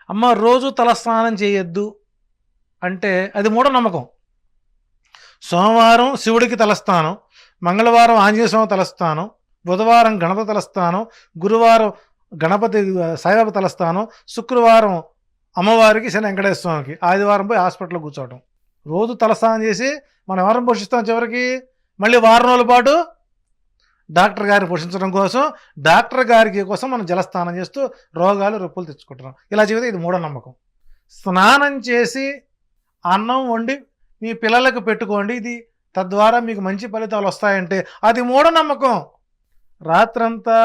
అమ్మ రోజు తలస్నానం చేయొద్దు అంటే అది మూఢనమ్మకం. సోమవారం శివుడికి తలస్నానం, మంగళవారం ఆంజనేయ స్వామి తలస్నానం, బుధవారం గణపతి తలస్నానం, గురువారం గణపతి సాయిబాబా తలస్నానం, శుక్రవారం అమ్మవారికి, శని వెంకటేశ్వర స్వామికి, ఆదివారం పోయి హాస్పిటల్లో కూర్చోవటం. రోజు తలస్నానం చేసి మనం ఎవరిని పోషిస్తాం? చివరికి మళ్ళీ వారం రోజుల పాటు డాక్టర్ గారిని పోషించడం కోసం, డాక్టర్ గారికి కోసం మనం జలస్నానం చేస్తూ రోగాలు రొప్పులు తెచ్చుకుంటున్నాం. ఇలా చెబితే ఇది మూఢనమ్మకం. స్నానం చేసి అన్నం వండి మీ పిల్లలకు పెట్టుకోండి, ఇది తద్వారా మీకు మంచి ఫలితాలు వస్తాయంటే అది మూఢనమ్మకం. రాత్రంతా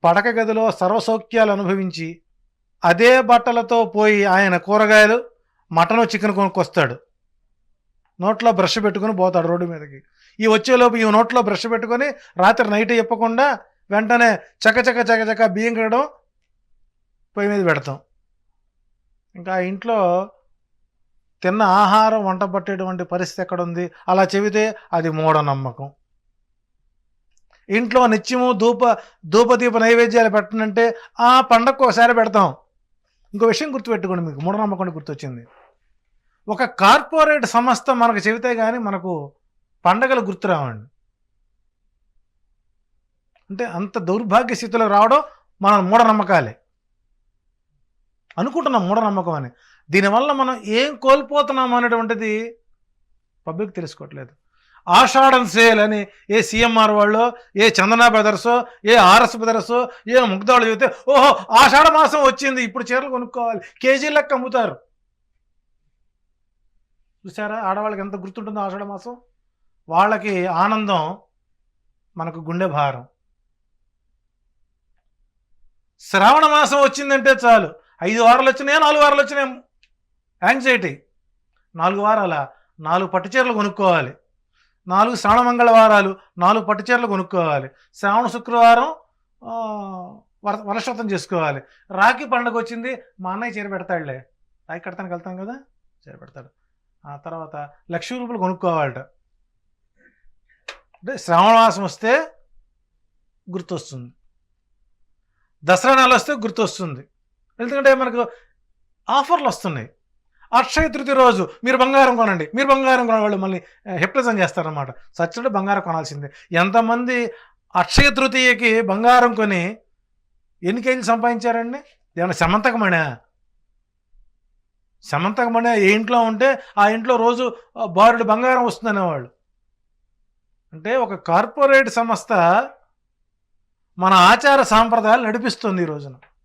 పడక గదిలో సర్వసౌఖ్యాలు అనుభవించి అదే బట్టలతో పోయి ఆయన కూరగాయలు, మటను, చికెన్ కొనుక్కొస్తాడు. నోట్లో బ్రష్ పెట్టుకుని పోతాడు రోడ్డు మీదకి. ఈ వచ్చేలోపు ఈ నోట్లో బ్రష్ పెట్టుకొని రాత్రి నైట్ చెప్పకుండా వెంటనే చకచక బియ్యం కడగడం, పొయ్యి మీద పెడతాం. ఇంకా ఇంట్లో తిన్న ఆహారం వంట పట్టేటువంటి పరిస్థితి ఎక్కడుంది? అలా చెబితే అది మూఢనమ్మకం. ఇంట్లో నిత్యము ధూపదీప నైవేద్యాలు పెట్టనంటే ఆ పండగకు ఒకసారి పెడతాం. ఇంకో విషయం గుర్తుపెట్టుకోండి, మీకు మూఢనమ్మకం గుర్తొచ్చింది. ఒక కార్పొరేట్ సంస్థ మనకు చెబితే కానీ మనకు పండగలు గుర్తురావండి. అంటే అంత దౌర్భాగ్య స్థితిలో రావడం మన మూఢనమ్మకాలే. అనుకుంటున్నాం మూఢనమ్మకం అని. దీనివల్ల మనం ఏం కోల్పోతున్నాం అనేటువంటిది పబ్లిక్ తెలుసుకోవట్లేదు. ఆషాఢం సేల్ అని ఏ సిఎంఆర్ వాళ్ళు, ఏ చందన బ్రదర్సో, ఏ ఆర్ఎస్ బ్రదర్సో, ఏ ముగ్ధాళ్ళు చెబితే ఓహో ఆషాఢ మాసం వచ్చింది ఇప్పుడు చీరలు కొనుక్కోవాలి, కేజీ లెక్క అమ్ముతారు. చూసారా ఆడవాళ్ళకి ఎంత గుర్తుంటుందో ఆషాఢ మాసం? వాళ్ళకి ఆనందం, మనకు గుండె భారం. శ్రావణ మాసం వచ్చిందంటే చాలు, 5 వారాలు వచ్చినాయా 4 వారాలు వచ్చినాయి యాంగ్జైటీ. 4 వారాల 4 పట్టు చీరలు కొనుక్కోవాలి, 4 శ్రావణ మంగళవారాలు 4 పట్టు చీరలు కొనుక్కోవాలి, శ్రావణ శుక్రవారం వరశ్రతం చేసుకోవాలి. రాఖీ పండుగ వచ్చింది, మా అన్నయ్య చీర పెడతాడులే, రాఖీ కడతానికి వెళ్తాం కదా, చీర పెడతాడు. ఆ తర్వాత ₹1,00,000 కొనుక్కోవాలట. అంటే శ్రావణ మాసం వస్తే గుర్తొస్తుంది, దసరా నెల వస్తే గుర్తొస్తుంది. ఎందుకంటే మనకు ఆఫర్లు వస్తున్నాయి. అక్షయ తృతీయ రోజు మీరు బంగారం కొనండి, మీరు బంగారం కొనే వాళ్ళు మళ్ళీ హిప్నటిజం చేస్తారనమాట. సచ్చుడు బంగారం కొనాల్సిందే. ఎంతమంది అక్షయ తృతీయకి బంగారం కొని ఎన్ని కేజీలు సంపాదించారండి? ఏమన్నా సమంతకమణా? సమంతకమణి ఏ ఇంట్లో ఉంటే ఆ ఇంట్లో రోజు బారుడు బంగారం వస్తుందనేవాళ్ళు. అంటే ఒక కార్పొరేట్ సంస్థ మన ఆచార సాంప్రదాయాలు నడిపిస్తుంది ఈ రోజున.